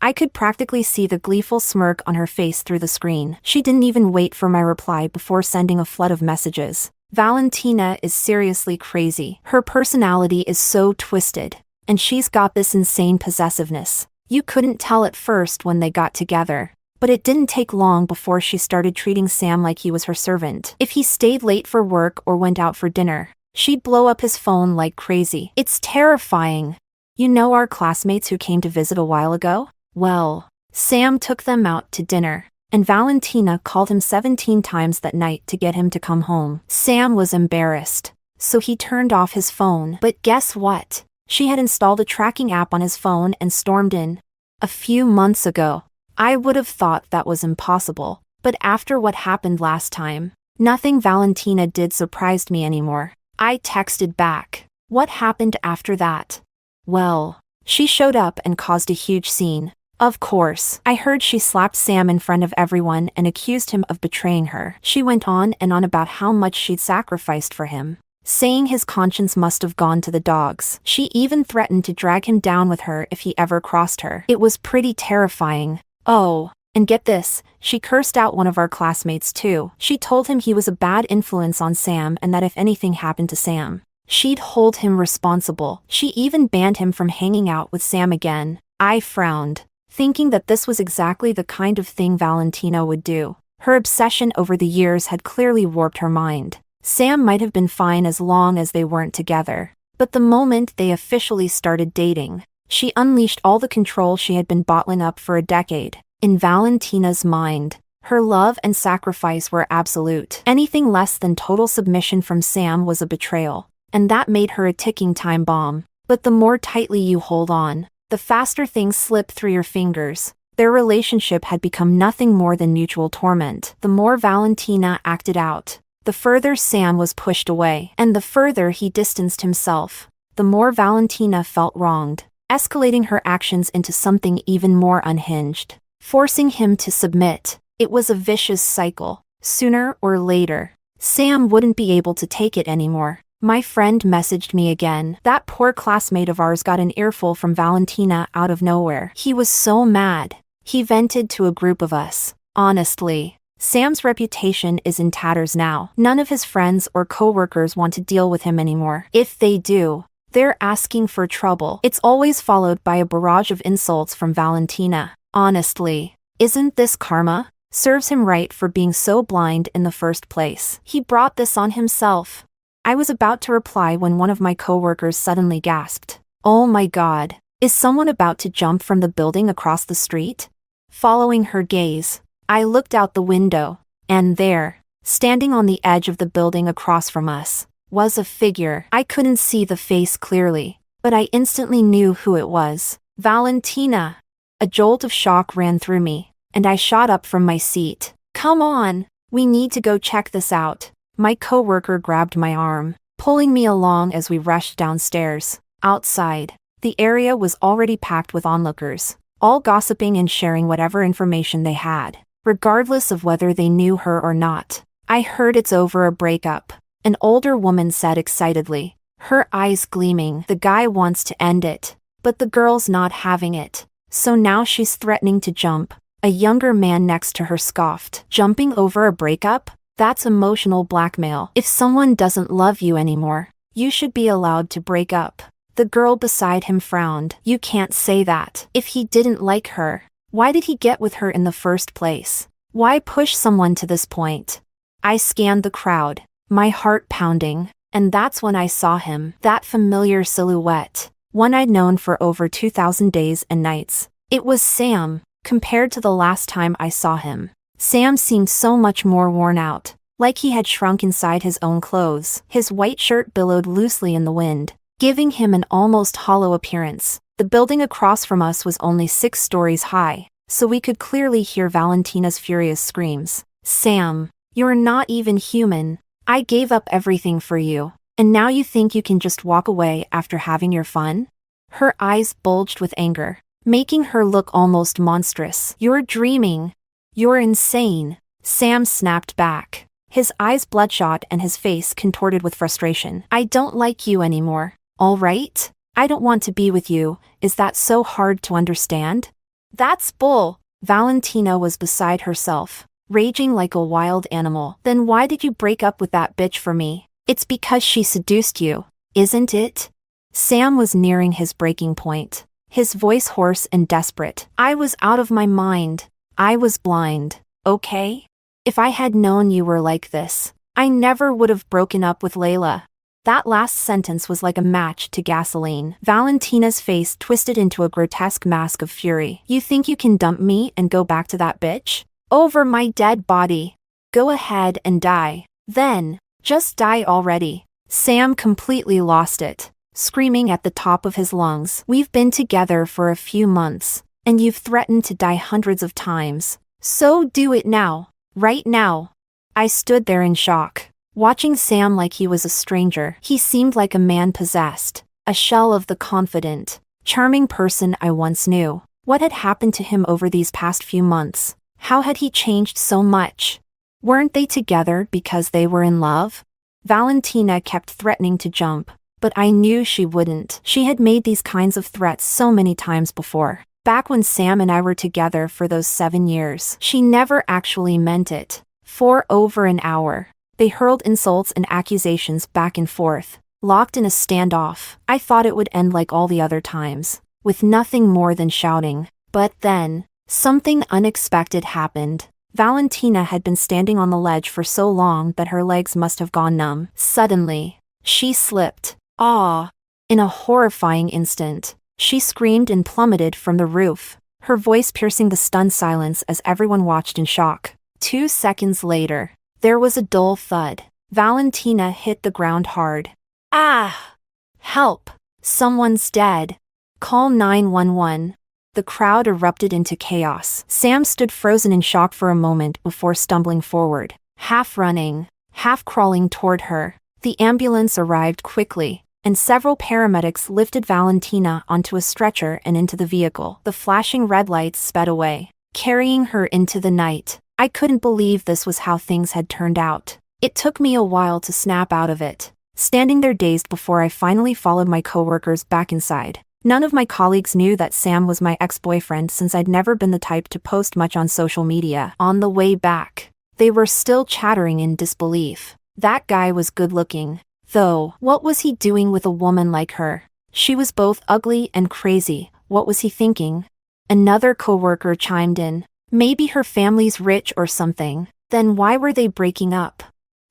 I could practically see the gleeful smirk on her face through the screen. She didn't even wait for my reply before sending a flood of messages. "Valentina is seriously crazy. Her personality is so twisted, and she's got this insane possessiveness. You couldn't tell at first when they got together, but it didn't take long before she started treating Sam like he was her servant. If he stayed late for work or went out for dinner, she'd blow up his phone like crazy. It's terrifying. You know our classmates who came to visit a while ago? Well, Sam took them out to dinner, and Valentina called him 17 times that night to get him to come home. Sam was embarrassed, so he turned off his phone. But guess what? She had installed a tracking app on his phone and stormed in. A few months ago, I would have thought that was impossible, but after what happened last time, nothing Valentina did surprised me anymore. I texted back. What happened after that? Well, she showed up and caused a huge scene. Of course, I heard she slapped Sam in front of everyone and accused him of betraying her. She went on and on about how much she'd sacrificed for him, saying his conscience must have gone to the dogs. She even threatened to drag him down with her if he ever crossed her. It was pretty terrifying. Oh, and get this, she cursed out one of our classmates too. She told him he was a bad influence on Sam and that if anything happened to Sam, she'd hold him responsible. She even banned him from hanging out with Sam again. I frowned, thinking that this was exactly the kind of thing Valentina would do. Her obsession over the years had clearly warped her mind. Sam might have been fine as long as they weren't together, but the moment they officially started dating, she unleashed all the control she had been bottling up for a decade. In Valentina's mind, her love and sacrifice were absolute. Anything less than total submission from Sam was a betrayal, and that made her a ticking time bomb. But the more tightly you hold on, the faster things slip through your fingers. Their relationship had become nothing more than mutual torment. The more Valentina acted out, the further Sam was pushed away, and the further he distanced himself, the more Valentina felt wronged, escalating her actions into something even more unhinged, forcing him to submit, It was a vicious cycle. Sooner or later, Sam wouldn't be able to take it anymore. My friend messaged me again. That poor classmate of ours got an earful from Valentina out of nowhere. He was so mad. He vented to a group of us. Honestly, Sam's reputation is in tatters now. None of his friends or coworkers want to deal with him anymore. If they do, they're asking for trouble. It's always followed by a barrage of insults from Valentina. Honestly, isn't this karma? Serves him right for being so blind in the first place. He brought this on himself. I was about to reply when one of my coworkers suddenly gasped. Oh my God, is someone about to jump from the building across the street? Following her gaze, I looked out the window, and there, standing on the edge of the building across from us, was a figure. I couldn't see the face clearly, but I instantly knew who it was. Valentina! A jolt of shock ran through me, and I shot up from my seat. Come on, we need to go check this out. My coworker grabbed my arm, pulling me along as we rushed downstairs. Outside, the area was already packed with onlookers, all gossiping and sharing whatever information they had, regardless of whether they knew her or not. I heard it's over a breakup, an older woman said excitedly, her eyes gleaming. The guy wants to end it, but the girl's not having it. So now she's threatening to jump. A younger man next to her scoffed. Jumping over a breakup? That's emotional blackmail. If someone doesn't love you anymore, you should be allowed to break up. The girl beside him frowned. You can't say that. If he didn't like her, why did he get with her in the first place? Why push someone to this point? I scanned the crowd, my heart pounding, and that's when I saw him. That familiar silhouette, one I'd known for over 2,000 days and nights. It was Sam. Compared to the last time I saw him, Sam seemed so much more worn out, like he had shrunk inside his own clothes. His white shirt billowed loosely in the wind, giving him an almost hollow appearance. The building across from us was only 6 stories high, so we could clearly hear Valentina's furious screams. Sam, you're not even human. I gave up everything for you, and now you think you can just walk away after having your fun? Her eyes bulged with anger, making her look almost monstrous. You're dreaming. You're insane. Sam snapped back, his eyes bloodshot and his face contorted with frustration. I don't like you anymore, all right? I don't want to be with you. Is that so hard to understand? That's bull. Valentina was beside herself, raging like a wild animal. Then why did you break up with that bitch for me? It's because she seduced you, isn't it? Sam was nearing his breaking point, his voice hoarse and desperate. I was out of my mind. I was blind, okay? If I had known you were like this, I never would have broken up with Layla. That last sentence was like a match to gasoline. Valentina's face twisted into a grotesque mask of fury. You think you can dump me and go back to that bitch? Over my dead body. Go ahead and die. Then, just die already. Sam completely lost it, screaming at the top of his lungs. We've been together for a few months, and you've threatened to die hundreds of times. So do it now. Right now. I stood there in shock, watching Sam like he was a stranger. He seemed like a man possessed, a shell of the confident, charming person I once knew. What had happened to him over these past few months? How had he changed so much? Weren't they together because they were in love? Valentina kept threatening to jump, but I knew she wouldn't. She had made these kinds of threats so many times before. Back when Sam and I were together for those 7 years, she never actually meant it. For over an hour, they hurled insults and accusations back and forth, locked in a standoff. I thought it would end like all the other times, with nothing more than shouting. But then, something unexpected happened. Valentina had been standing on the ledge for so long that her legs must have gone numb. Suddenly, she slipped. Ah! In a horrifying instant, she screamed and plummeted from the roof, her voice piercing the stunned silence as everyone watched in shock. 2 seconds later, there was a dull thud. Valentina hit the ground hard. Ah! Help! Someone's dead. Call 911. The crowd erupted into chaos. Sam stood frozen in shock for a moment before stumbling forward, half running, half crawling toward her. The ambulance arrived quickly, and several paramedics lifted Valentina onto a stretcher and into the vehicle. The flashing red lights sped away, carrying her into the night. I couldn't believe this was how things had turned out. It took me a while to snap out of it, standing there dazed before I finally followed my coworkers back inside. None of my colleagues knew that Sam was my ex-boyfriend since I'd never been the type to post much on social media. On the way back, they were still chattering in disbelief. That guy was good-looking, though. What was he doing with a woman like her? She was both ugly and crazy. What was he thinking? Another coworker chimed in. Maybe her family's rich or something. Then why were they breaking up?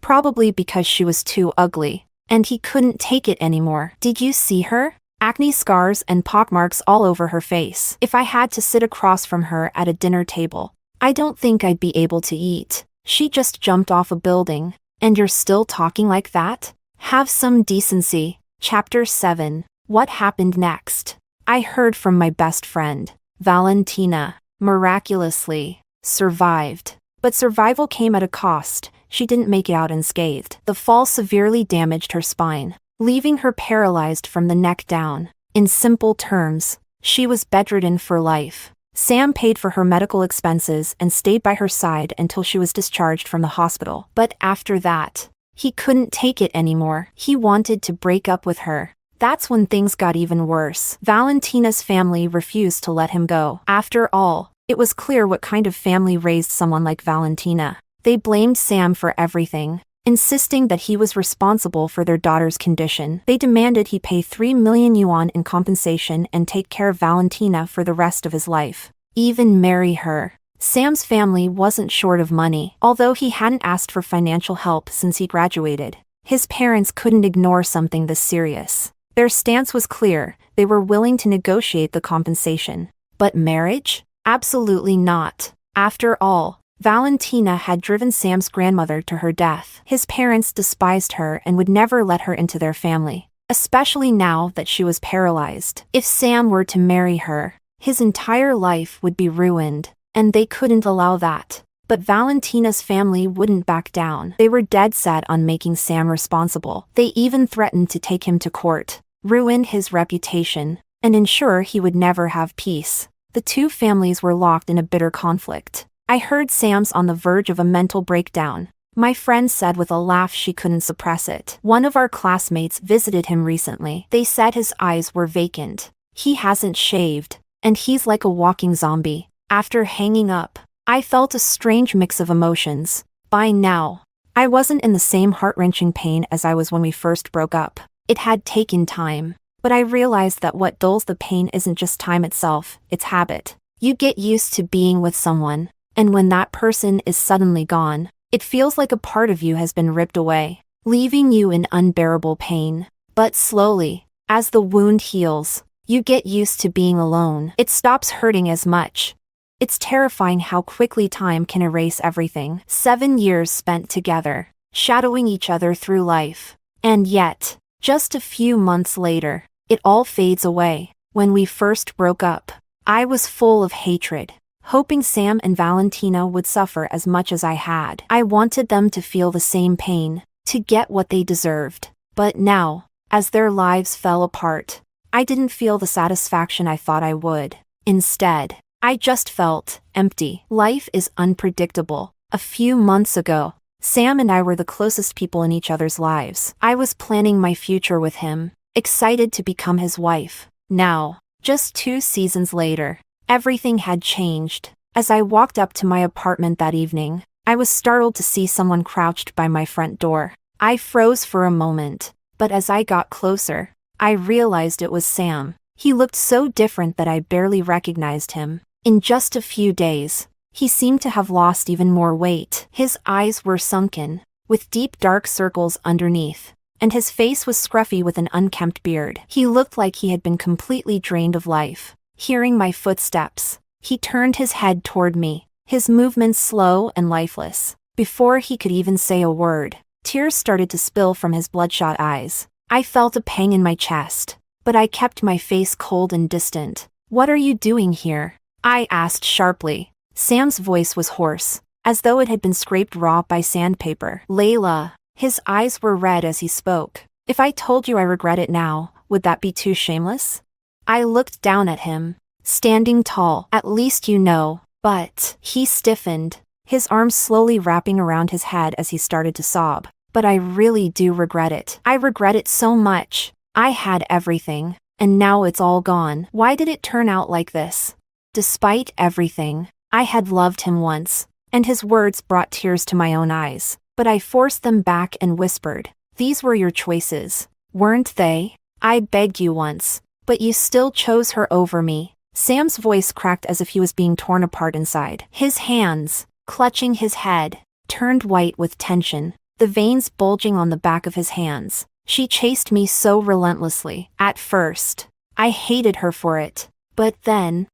Probably because she was too ugly, and he couldn't take it anymore. Did you see her? Acne scars and pockmarks all over her face. If I had to sit across from her at a dinner table, I don't think I'd be able to eat. She just jumped off a building, and you're still talking like that? Have some decency. Chapter 7. What happened next? I heard from my best friend, Valentina, miraculously survived. But survival came at a cost. She didn't make it out unscathed. The fall severely damaged her spine, leaving her paralyzed from the neck down. In simple terms, she was bedridden for life. Sam paid for her medical expenses and stayed by her side until she was discharged from the hospital. But after that, he couldn't take it anymore. He wanted to break up with her. That's when things got even worse. Valentina's family refused to let him go. After all, it was clear what kind of family raised someone like Valentina. They blamed Sam for everything, insisting that he was responsible for their daughter's condition. They demanded he pay 3 million yuan in compensation and take care of Valentina for the rest of his life. Even marry her. Sam's family wasn't short of money. Although he hadn't asked for financial help since he graduated, his parents couldn't ignore something this serious. Their stance was clear. They were willing to negotiate the compensation. But marriage? Absolutely not. After all, Valentina had driven Sam's grandmother to her death. His parents despised her and would never let her into their family, especially now that she was paralyzed. If Sam were to marry her, his entire life would be ruined, and they couldn't allow that. But Valentina's family wouldn't back down. They were dead set on making Sam responsible. They even threatened to take him to court, ruin his reputation, and ensure he would never have peace. The two families were locked in a bitter conflict. I heard Sam's on the verge of a mental breakdown. My friend said with a laugh she couldn't suppress it. One of our classmates visited him recently. They said his eyes were vacant. He hasn't shaved, and he's like a walking zombie. After hanging up, I felt a strange mix of emotions. By now, I wasn't in the same heart-wrenching pain as I was when we first broke up. It had taken time, but I realized that what dulls the pain isn't just time itself, it's habit. You get used to being with someone, and when that person is suddenly gone, it feels like a part of you has been ripped away, leaving you in unbearable pain. But slowly, as the wound heals, you get used to being alone. It stops hurting as much. It's terrifying how quickly time can erase everything. 7 years spent together, shadowing each other through life. And yet, just a few months later, it all fades away. When we first broke up, I was full of hatred, hoping Sam and Valentina would suffer as much as I had. I wanted them to feel the same pain, to get what they deserved. But now, as their lives fell apart, I didn't feel the satisfaction I thought I would. Instead, I just felt empty. Life is unpredictable. A few months ago, Sam and I were the closest people in each other's lives. I was planning my future with him, excited to become his wife. Now, just 2 seasons later, everything had changed. As I walked up to my apartment that evening, I was startled to see someone crouched by my front door. I froze for a moment, but as I got closer, I realized it was Sam. He looked so different that I barely recognized him. In just a few days, he seemed to have lost even more weight. His eyes were sunken, with deep dark circles underneath, and his face was scruffy with an unkempt beard. He looked like he had been completely drained of life. Hearing my footsteps, he turned his head toward me, his movements slow and lifeless. Before he could even say a word, tears started to spill from his bloodshot eyes. I felt a pang in my chest, but I kept my face cold and distant. "What are you doing here?" I asked sharply. Sam's voice was hoarse, as though it had been scraped raw by sandpaper. "Layla." His eyes were red as he spoke. "If I told you I regret it now, would that be too shameless?" I looked down at him, standing tall. "At least you know." But he stiffened. his arms slowly wrapping around his head as he started to sob. But I really do regret it. I regret it so much. I had everything, and now it's all gone. Why did it turn out like this? Despite everything, I had loved him once, and his words brought tears to my own eyes. But I forced them back and whispered, "These were your choices, weren't they? I begged you once, but you still chose her over me." Sam's voice cracked as if he was being torn apart inside. His hands, clutching his head, turned white with tension, the veins bulging on the back of his hands. She chased me so relentlessly. At first, I hated her for it. But then,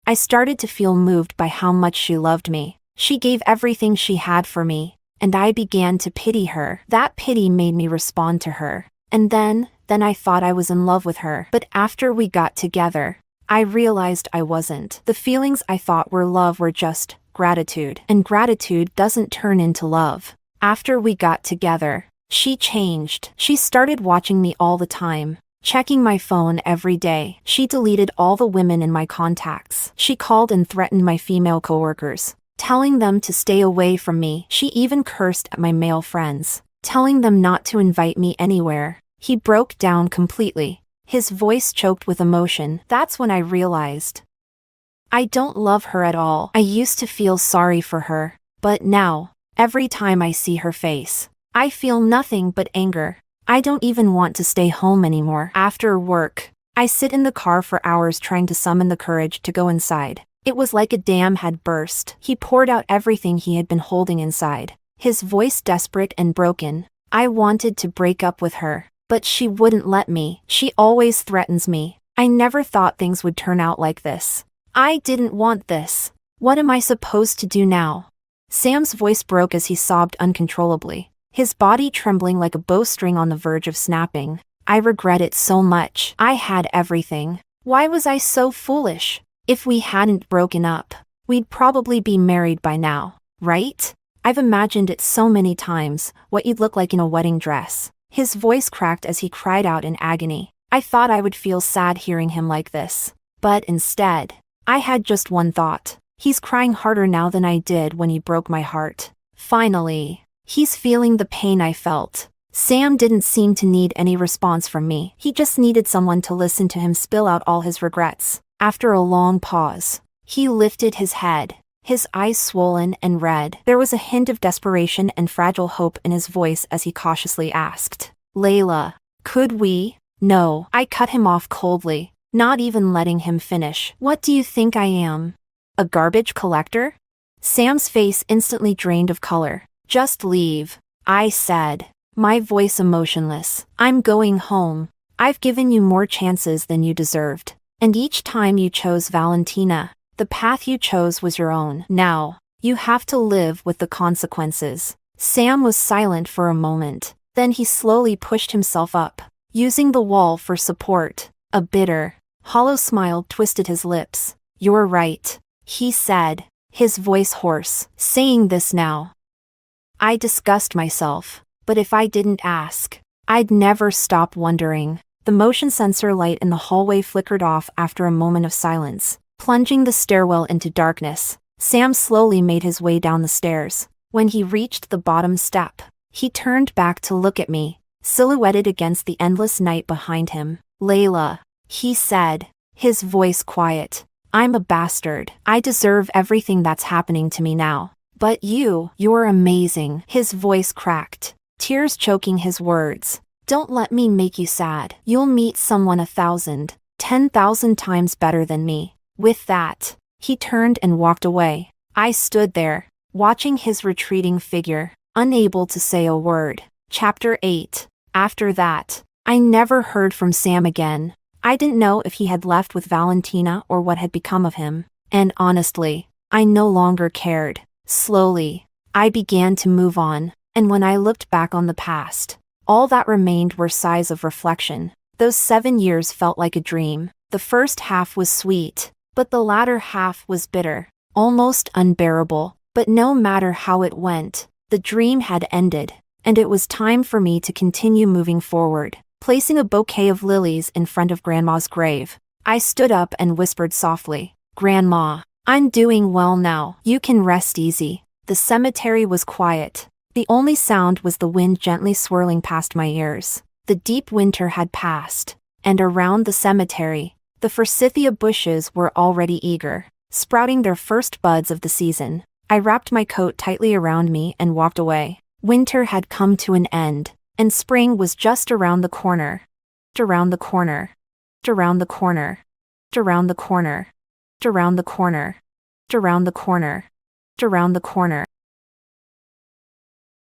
I started to feel moved by how much she loved me. She gave everything she had for me, and I began to pity her. That pity made me respond to her. And then I thought I was in love with her. But after we got together, I realized I wasn't. The feelings I thought were love were just gratitude. And gratitude doesn't turn into love. After we got together, she changed. She started watching me all the time, checking my phone every day. She deleted all the women in my contacts. She called and threatened my female coworkers, telling them to stay away from me. She even cursed at my male friends, telling them not to invite me anywhere. He broke down completely, his voice choked with emotion. That's when I realized I don't love her at all. I used to feel sorry for her, but now, every time I see her face, I feel nothing but anger. I don't even want to stay home anymore. After work, I sit in the car for hours trying to summon the courage to go inside. It was like a dam had burst. He poured out everything he had been holding inside, his voice desperate and broken. I wanted to break up with her, but she wouldn't let me. She always threatens me. I never thought things would turn out like this. I didn't want this. What am I supposed to do now? Sam's voice broke as he sobbed uncontrollably, his body trembling like a bowstring on the verge of snapping. I regret it so much. I had everything. Why was I so foolish? If we hadn't broken up, we'd probably be married by now, right? I've imagined it so many times, what you'd look like in a wedding dress. His voice cracked as he cried out in agony. I thought I would feel sad hearing him like this. But instead, I had just one thought. He's crying harder now than I did when he broke my heart. Finally, he's feeling the pain I felt. Sam didn't seem to need any response from me. He just needed someone to listen to him spill out all his regrets. After a long pause, he lifted his head, his eyes swollen and red. There was a hint of desperation and fragile hope in his voice as he cautiously asked, "Layla, could we?" No, I cut him off coldly, not even letting him finish. "What do you think I am? A garbage collector?" Sam's face instantly drained of color. "Just leave," I said, my voice emotionless. "I'm going home. I've given you more chances than you deserved. And each time you chose Valentina, the path you chose was your own. Now, you have to live with the consequences." Sam was silent for a moment. Then he slowly pushed himself up, using the wall for support. A bitter, hollow smile twisted his lips. "You're right," he said, his voice hoarse. "Saying this now, I disgust myself, but if I didn't ask, I'd never stop wondering." The motion sensor light in the hallway flickered off after a moment of silence, plunging the stairwell into darkness. Sam slowly made his way down the stairs. When he reached the bottom step, he turned back to look at me, silhouetted against the endless night behind him. "Layla," he said, his voice quiet. "I'm a bastard. I deserve everything that's happening to me now. But you're amazing." His voice cracked, tears choking his words. "Don't let me make you sad. You'll meet someone 1,000, 10,000 times better than me." With that, he turned and walked away. I stood there, watching his retreating figure, unable to say a word. Chapter 8. After that, I never heard from Sam again. I didn't know if he had left with Valentina or what had become of him. And honestly, I no longer cared. Slowly, I began to move on, and when I looked back on the past, all that remained were sighs of reflection. Those 7 years felt like a dream. The first half was sweet, but the latter half was bitter, almost unbearable. But no matter how it went, the dream had ended, and it was time for me to continue moving forward. Placing a bouquet of lilies in front of Grandma's grave, I stood up and whispered softly, "Grandma, I'm doing well now. You can rest easy." The cemetery was quiet. The only sound was the wind gently swirling past my ears. The deep winter had passed, and around the cemetery, the forsythia bushes were already eager, sprouting their first buds of the season. I wrapped my coat tightly around me and walked away. Winter had come to an end, and spring was just around the corner. Around the corner. Around the corner. Around the corner. Around the corner. Around the corner. Around the corner.